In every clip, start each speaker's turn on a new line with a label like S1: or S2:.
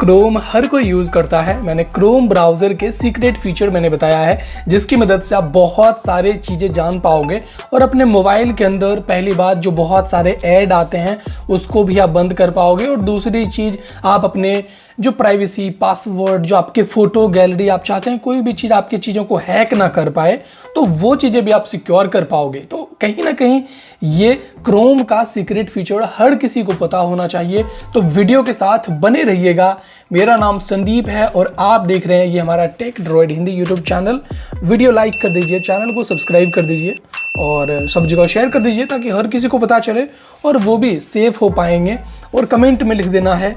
S1: Chrome हर कोई use करता है। मैंने क्रोम ब्राउज़र के सीक्रेट फीचर मैंने बताया है, जिसकी मदद से आप बहुत सारे चीज़ें जान पाओगे और अपने मोबाइल के अंदर पहली बात जो बहुत सारे ऐड आते हैं उसको भी आप बंद कर पाओगे। और दूसरी चीज़, आप अपने जो प्राइवेसी, पासवर्ड, जो आपके फ़ोटो गैलरी, आप चाहते हैं कोई भी चीज़ आपकी चीज़ों को हैक ना कर पाए, तो वो चीज़ें भी आप सिक्योर कर पाओगे। तो कहीं ना कहीं ये क्रोम का सीक्रेट फीचर हर किसी को पता होना चाहिए। तो वीडियो के साथ बने रहिएगा। मेरा नाम संदीप है और आप देख रहे हैं ये हमारा tech droid Hindi YouTube channel. Video like कर दीजिए, चैनल को सब्सक्राइब कर दीजिए और सब जगह शेयर कर दीजिए ताकि हर किसी को पता चले और वो भी सेफ हो पाएंगे। और कमेंट में लिख देना है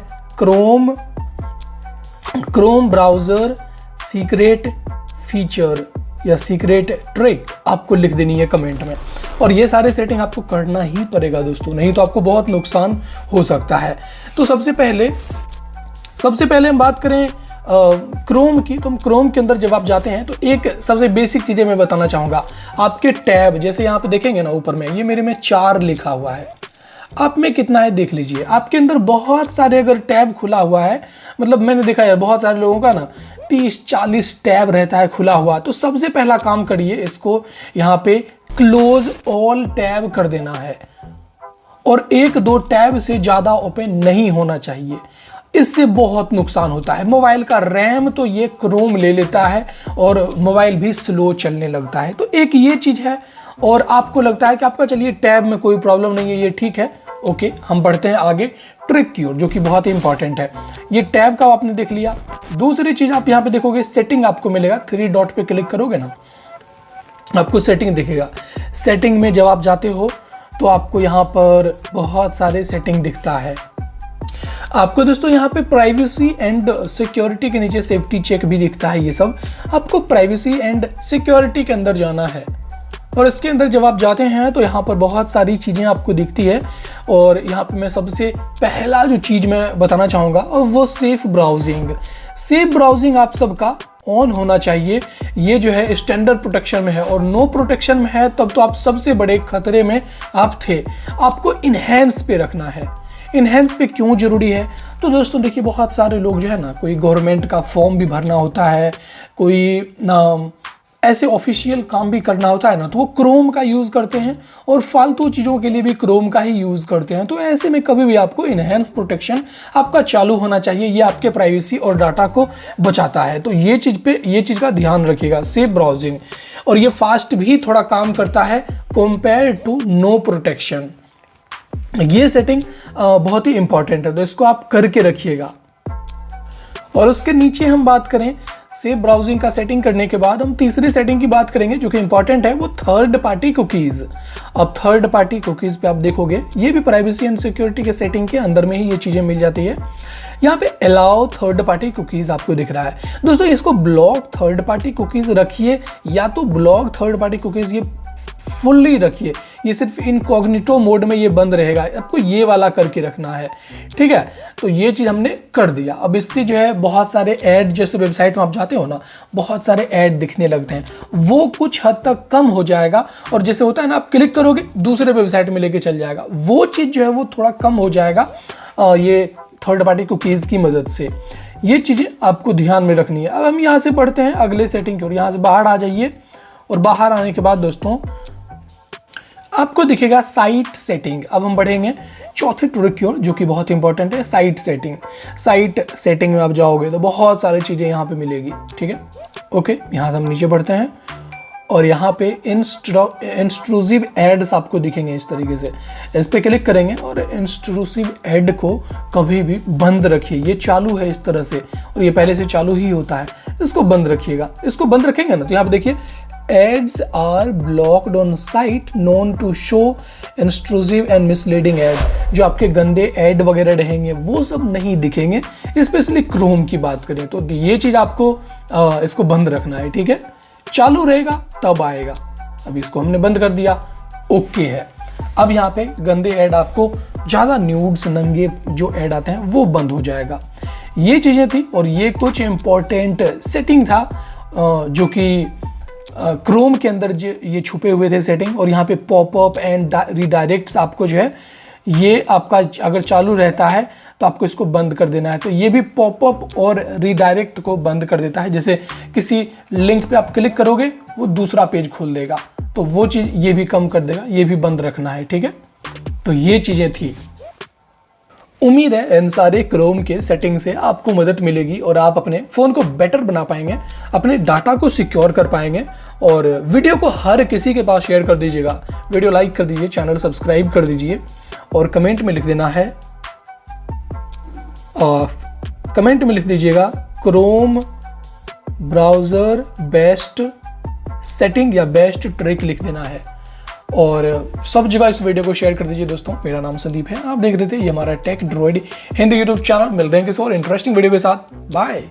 S1: क्रोम ब्राउज़र सीक्रेट फीचर या सीक्रेट ट्रिक, आपको लिख देनी है कमेंट में। और ये सारे सेटिंग आपको करना ही पड़ेगा दोस्तों, नहीं तो आपको बहुत नुकसान हो सकता है। तो सबसे पहले हम बात करें क्रोम की। तो हम क्रोम के अंदर जब आप जाते हैं तो एक सबसे बेसिक चीज़ें मैं बताना चाहूँगा। आपके टैब, जैसे यहाँ पे देखेंगे ना ऊपर में, ये मेरे में 4 लिखा हुआ है। आप में कितना है देख लीजिए। आपके अंदर बहुत सारे अगर टैब खुला हुआ है, मतलब मैंने देखा यार बहुत सारे लोगों का ना 30-40 टैब रहता है खुला हुआ। तो सबसे पहला काम करिए, इसको यहाँ पे क्लोज ऑल टैब कर देना है और 1-2 टैब से ज़्यादा ओपन नहीं होना चाहिए। इससे बहुत नुकसान होता है। मोबाइल का रैम तो ये क्रोम ले लेता है और मोबाइल भी स्लो चलने लगता है। तो एक ये चीज़ है। और आपको लगता है कि आपका चलिए टैब में कोई प्रॉब्लम नहीं है, ये ठीक है, ओके। हम बढ़ते हैं आगे ट्रिक की ओर, जो कि बहुत ही इंपॉर्टेंट है। ये टैब का आपने देख लिया। दूसरी चीज़ आप यहाँ पे देखोगे, सेटिंग आपको मिलेगा। 3 डॉट पे क्लिक करोगे ना, आपको सेटिंग दिखेगा। सेटिंग में जब आप जाते हो तो आपको यहाँ पर बहुत सारे सेटिंग दिखता है। आपको दोस्तों यहाँ पे प्राइवेसी एंड सिक्योरिटी के नीचे सेफ्टी चेक भी दिखता है। ये सब आपको प्राइवेसी एंड सिक्योरिटी के अंदर जाना है और इसके अंदर जब आप जाते हैं तो यहाँ पर बहुत सारी चीज़ें आपको दिखती है। और यहाँ पे मैं सबसे पहला जो चीज़ मैं बताना चाहूँगा और वो सेफ ब्राउजिंग। सेफ ब्राउजिंग आप सबका ऑन होना चाहिए। ये जो है स्टैंडर्ड प्रोटेक्शन में है और नो प्रोटेक्शन में है, तब तो आप सबसे बड़े खतरे में आप थे। आपको इनहेंस पे रखना है। इनहेंस पे क्यों जरूरी है? तो दोस्तों देखिए, बहुत सारे लोग जो है ना, कोई गवर्नमेंट का फॉर्म भी भरना होता है, कोई ना ऐसे ऑफिशियल काम भी करना होता है ना, तो वो क्रोम का यूज़ करते हैं और फालतू चीज़ों के लिए भी क्रोम का ही यूज़ करते हैं। तो ऐसे में कभी भी आपको इनहेंस प्रोटेक्शन आपका चालू होना चाहिए। ये आपके प्राइवेसी और डाटा को बचाता है। तो ये चीज़ का ध्यान रखिएगा, सेफ ब्राउजिंग। और ये फास्ट भी थोड़ा काम करता है कंपेयर टू नो प्रोटेक्शन। ये सेटिंग बहुत ही इंपॉर्टेंट है, तो इसको आप करके रखिएगा। और उसके नीचे हम बात करें सेफ ब्राउजिंग का सेटिंग करने के बाद, हम तीसरी सेटिंग की बात करेंगे जो कि इंपॉर्टेंट है, वो थर्ड पार्टी कुकीज़। अब थर्ड पार्टी कुकीज़ पे आप देखोगे, ये भी प्राइवेसी एंड सिक्योरिटी के सेटिंग के अंदर में ही ये चीज़ें मिल जाती है। यहाँ पे अलाउ थर्ड पार्टी कुकीज़ आपको दिख रहा है। दोस्तों इसको ब्लॉक थर्ड पार्टी कुकीज़ रखिए या तो ब्लॉक थर्ड पार्टी कुकीज़ ये फुल्ली रखिए। ये सिर्फ इनकॉग्निटो मोड में ये बंद रहेगा, आपको ये वाला करके रखना है, ठीक है। तो ये चीज़ हमने कर दिया। अब इससे जो है बहुत सारे ऐड, जैसे वेबसाइट में आप जाते हो ना, बहुत सारे ऐड दिखने लगते हैं, वो कुछ हद तक कम हो जाएगा। और जैसे होता है ना, आप क्लिक करोगे दूसरे वेबसाइट में लेके चल जाएगा, वो चीज़ जो है वो थोड़ा कम हो जाएगा ये थर्ड पार्टी कुकीज़ की मदद से। ये चीज़ें आपको ध्यान में रखनी है। अब हम यहाँ से बढ़ते हैं अगले सेटिंग की ओर। यहाँ से बाहर आ जाइए और बाहर आने के बाद दोस्तों आपको दिखेगा साइट सेटिंग। अब हम बढ़ेंगे चौथे ट्रिक की ओर, जो कि बहुत इंपॉर्टेंट है, साइट सेटिंग। साइट सेटिंग में आप जाओगे तो बहुत सारी चीज़ें यहाँ पे मिलेगी, ठीक है, ओके। यहाँ से हम नीचे बढ़ते हैं और यहाँ पे इंस्ट्रूसिव एड्स आपको दिखेंगे इस तरीके से। इस पर क्लिक करेंगे और इंस्ट्रूसिव एड को कभी भी बंद रखिए। ये चालू है इस तरह से और ये पहले से चालू ही होता है, इसको बंद रखिएगा। इसको बंद रखेंगे ना तो यहाँ पे देखिए, ads are blocked on site known to show intrusive and misleading ad. जो आपके गंदे एड वगैरह रहेंगे वो सब नहीं दिखेंगे। स्पेशली क्रोम की बात करें तो ये चीज़ आपको इसको बंद रखना है, ठीक है। चालू रहेगा तब आएगा। अब इसको हमने बंद कर दिया, ओके है। अब यहाँ पे गंदे ऐड, आपको ज़्यादा न्यूड्स, नंगे जो ऐड आते हैं वो बंद हो जाएगा। ये चीज़ें थी और ये कुछ इम्पोर्टेंट सेटिंग था जो कि क्रोम के अंदर ये छुपे हुए थे सेटिंग। और यहाँ पे पॉपअप एंड रीडायरेक्ट्स आपको जो है ये आपका अगर चालू रहता है तो आपको इसको बंद कर देना है। तो ये भी पॉपअप और रीडायरेक्ट को बंद कर देता है। जैसे किसी लिंक पे आप क्लिक करोगे वो दूसरा पेज खोल देगा, तो वो चीज़ ये भी कम कर देगा, ये भी बंद रखना है, ठीक है। तो ये चीज़ें थी। उम्मीद है इन सारे क्रोम के सेटिंग से आपको मदद मिलेगी और आप अपने फ़ोन को बेटर बना पाएंगे, अपने डाटा को सिक्योर कर पाएंगे। और वीडियो को हर किसी के पास शेयर कर दीजिएगा, वीडियो लाइक कर दीजिए, चैनल सब्सक्राइब कर दीजिए और कमेंट में लिख देना है, कमेंट में लिख दीजिएगा क्रोम ब्राउज़र बेस्ट सेटिंग या बेस्ट ट्रिक लिख देना है। और सब जगह इस वीडियो को शेयर कर दीजिए दोस्तों। मेरा नाम संदीप है, आप देख रहे थे ये हमारा tech droid Hindi YouTube channel. मिलते हैं किसी और इंटरेस्टिंग वीडियो के साथ। बाय।